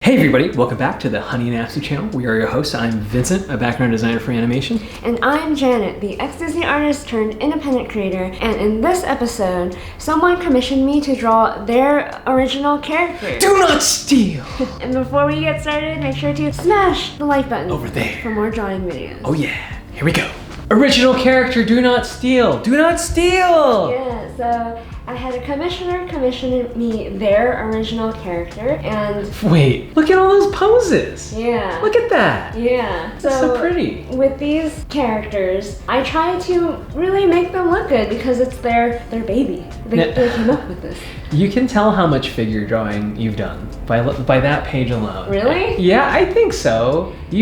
Hey everybody, welcome back to the Honey and Apsu channel. We are your hosts. I'm Vincent, a background designer for animation. And I'm Janet, the ex-Disney artist turned independent creator. And in this episode, someone commissioned me to draw their original character. Do not steal! And before we get started, make sure to smash the like button Over there. for more drawing videos. Oh yeah, here we go. Original character, do not steal! Do not steal! Yeah, so I had a commissioner commission me their original character, and Wait, look at all those poses! yeah. Look at that! Yeah. That's so pretty. With these characters, I try to really make them look good because it's their baby. They came up with this. You can tell how much figure drawing you've done by that page alone. Really? Yeah, I think so. Did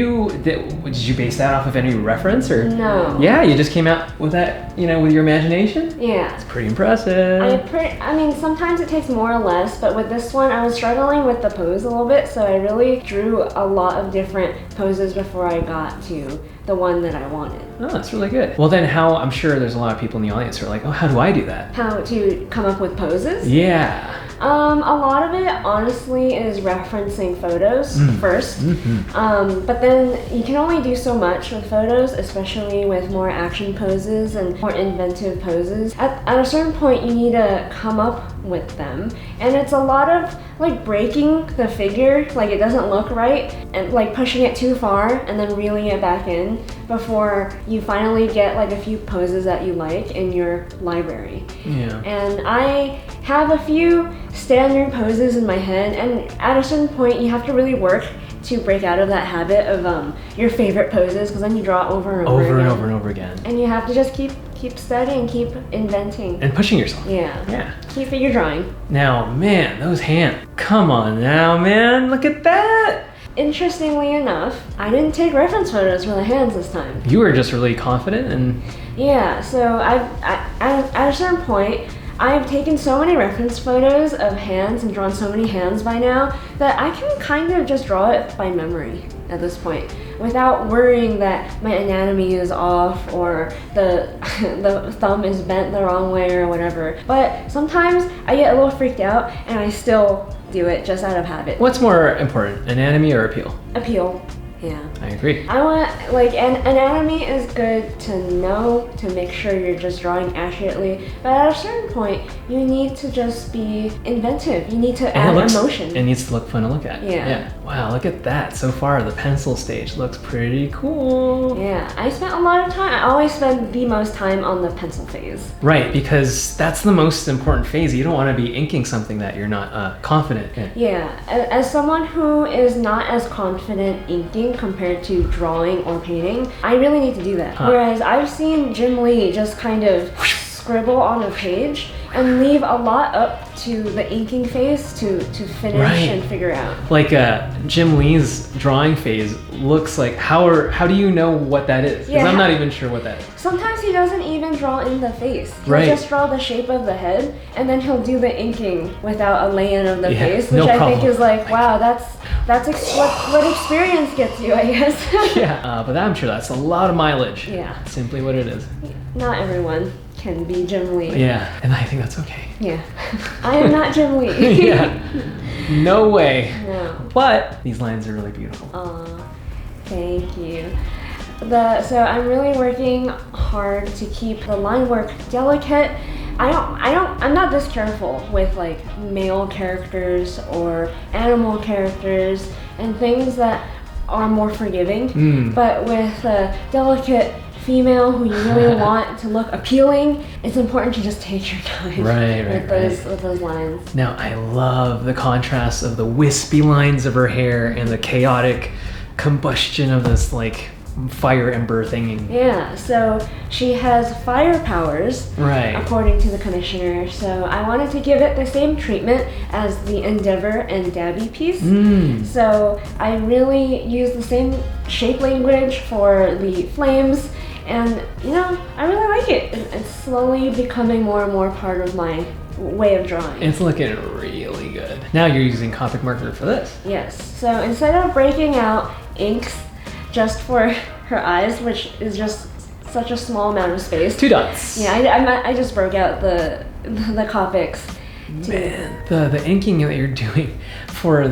you base that off of any reference or? No. Yeah, you just came out with that, with your imagination? Yeah. It's pretty impressive. I mean, sometimes it takes more or less, but with this one, I was struggling with the pose a little bit, so I really drew a lot of different poses before I got to the one that I wanted. Oh, that's really good. Well, then I'm sure there's a lot of people in the audience who are like, oh, how do I do that? How to come up with poses? Yeah. A lot of it, honestly, is referencing photos first. Mm-hmm. But then you can only do so much with photos, especially with more action poses and more inventive poses. At a certain point, you need to come up with them. And it's a lot of like breaking the figure, like it doesn't look right, and like pushing it too far and then reeling it back in before you finally get like a few poses that you like in your library. Yeah. And I have a few standard poses in my head, and at a certain point you have to really work to break out of that habit of your favorite poses, because then you draw over and over again. And over and over again. And you have to just keep studying, keep inventing. And pushing yourself. Yeah. Yeah. Keep figure drawing. Now, man, those hands. Come on now, man. Look at that. Interestingly enough, I didn't take reference photos for the hands this time. You were just really confident and... Yeah, so at a certain point, I've taken so many reference photos of hands and drawn so many hands by now that I can kind of just draw it by memory at this point without worrying that my anatomy is off or the thumb is bent the wrong way or whatever. But sometimes I get a little freaked out and I still do it just out of habit. What's more important, anatomy or appeal? Appeal. Yeah. I agree. I want, anatomy is good to know, to make sure you're just drawing accurately, but at a certain point, you need to just be inventive. You need to add emotion. It needs to look fun to look at. Yeah. Wow, look at that. So far, the pencil stage looks pretty cool. Yeah, I spent a lot of time. I always spend the most time on the pencil phase. Right, because that's the most important phase. You don't want to be inking something that you're not confident in. Yeah, as someone who is not as confident inking compared to drawing or painting, I really need to do that. Whereas I've seen Jim Lee just kind of scribble on a page and leave a lot up to the inking phase to finish and figure out. Like Jim Lee's drawing phase looks like, how do you know what that is? Because I'm not even sure what that is. Sometimes he doesn't even draw in the face. He'll Right. just draw the shape of the head, and then he'll do the inking without a lay-in of the face, which no I problem. think is like, wow, that's what experience gets you, I guess. Yeah, but I'm sure that's a lot of mileage. Yeah. Simply what it is. Not everyone can be Jim Lee. Yeah, and I think that's okay. Yeah. I am not Jim Lee. Yeah. No way. No. But these lines are really beautiful. Aw, thank you. So I'm really working hard to keep the line work delicate. I'm not this careful with like male characters or animal characters and things that are more forgiving. But with a delicate female who you really want to look appealing, it's important to just take your time with those lines. Now, I love the contrast of the wispy lines of her hair and the chaotic combustion of this like fire ember thingy. Yeah, so she has fire powers, according to the commissioner. So I wanted to give it the same treatment as the Endeavor and Dabby piece. So I really used the same shape language for the flames. And, I really like it. It's slowly becoming more and more part of my way of drawing. It's looking really good. Now you're using Copic marker for this. Yes. So instead of breaking out inks just for her eyes, which is just such a small amount of space. 2 dots. Yeah, I just broke out the Copics. Man, the inking that you're doing for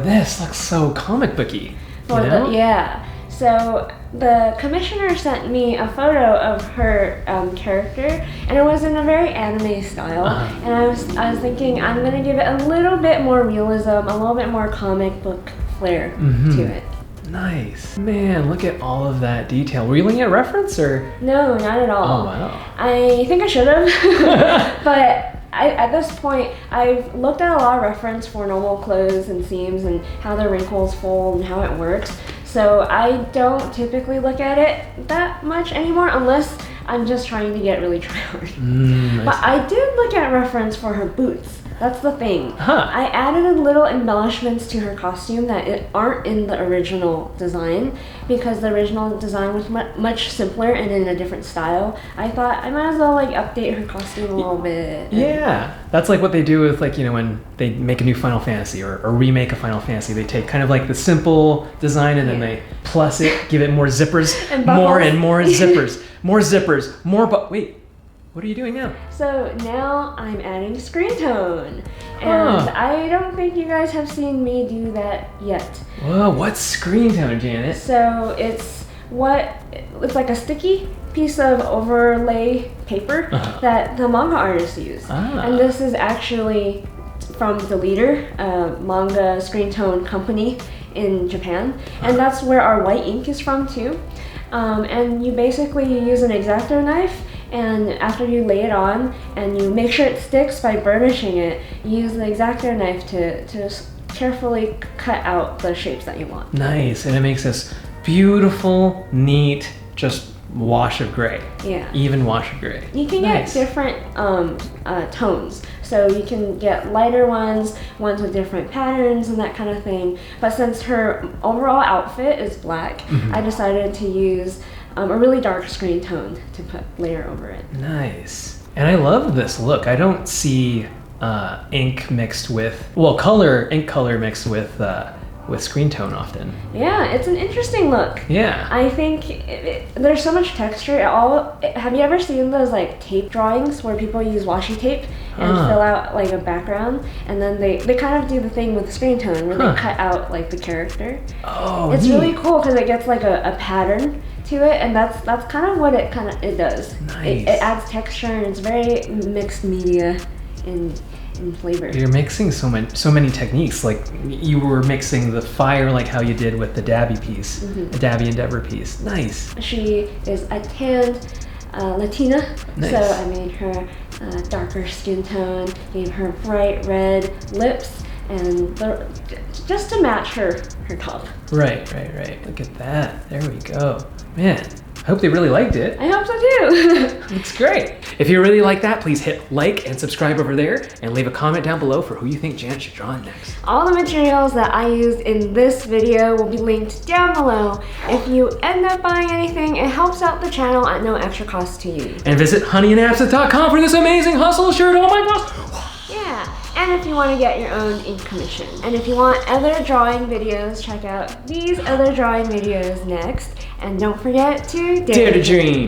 this looks so comic booky. Yeah. So the commissioner sent me a photo of her character, and it was in a very anime style. And I was thinking I'm gonna give it a little bit more realism, a little bit more comic book flair to it. Nice. Man, look at all of that detail. Were you looking at reference or? No, not at all. Oh wow. I think I should have, but. At this point, I've looked at a lot of reference for normal clothes and seams and how the wrinkles fold and how it works. So I don't typically look at it that much anymore unless I'm just trying to get really try hard. But I did look at reference for her boots. That's the thing. I added a little embellishments to her costume that aren't in the original design because the original design was much simpler and in a different style. I thought I might as well like update her costume a little bit. Yeah, that's like what they do with like, you know, when they make a new Final Fantasy or remake a Final Fantasy, they take kind of like the simple design and then they plus it, give it more zippers, and more and more zippers, more zippers, more wait. What are you doing now? So now I'm adding screen tone. And I don't think you guys have seen me do that yet. Whoa, what's screen tone, Janet? So it's like a sticky piece of overlay paper that the manga artists use. And this is actually from the Leader manga screen tone company in Japan. And that's where our white ink is from too. And you basically use an X-Acto knife, and after you lay it on and you make sure it sticks by burnishing it, you use the X-Acto knife to carefully cut out the shapes that you want. Nice, and it makes this beautiful, neat, just wash of gray. Yeah. Even wash of gray. You can get different tones. So you can get lighter ones with different patterns and that kind of thing. But since her overall outfit is black, I decided to use a really dark screen tone to put layer over it. Nice. And I love this look. I don't see ink mixed with, ink color mixed with screen tone often. Yeah, it's an interesting look. Yeah. I think there's so much texture. Have you ever seen those like tape drawings where people use washi tape and fill out like a background, and then they kind of do the thing with the screen tone where they cut out like the character. Oh, it's neat. Really cool because it gets like a pattern to it, and that's kind of what it does. Nice. It adds texture, and it's very mixed media in flavor. You're mixing so many techniques. Like you were mixing the fire, like how you did with the Dabby piece, the Dabby Endeavor piece. Nice. She is a tanned Latina, nice. So I made her darker skin tone, gave her bright red lips, and just to match her top. Right. Look at that. There we go. Man, I hope they really liked it. I hope so too. Looks great. If you really like that, please hit like and subscribe over there and leave a comment down below for who you think Janet should draw next. All the materials that I used in this video will be linked down below. If you end up buying anything, it helps out the channel at no extra cost to you. And visit honeyandabsinthe.com for this amazing hustle shirt. Oh my gosh. Yeah. And if you want to get your own ink commission. And if you want other drawing videos, check out these other drawing videos next. And don't forget to dare to dream.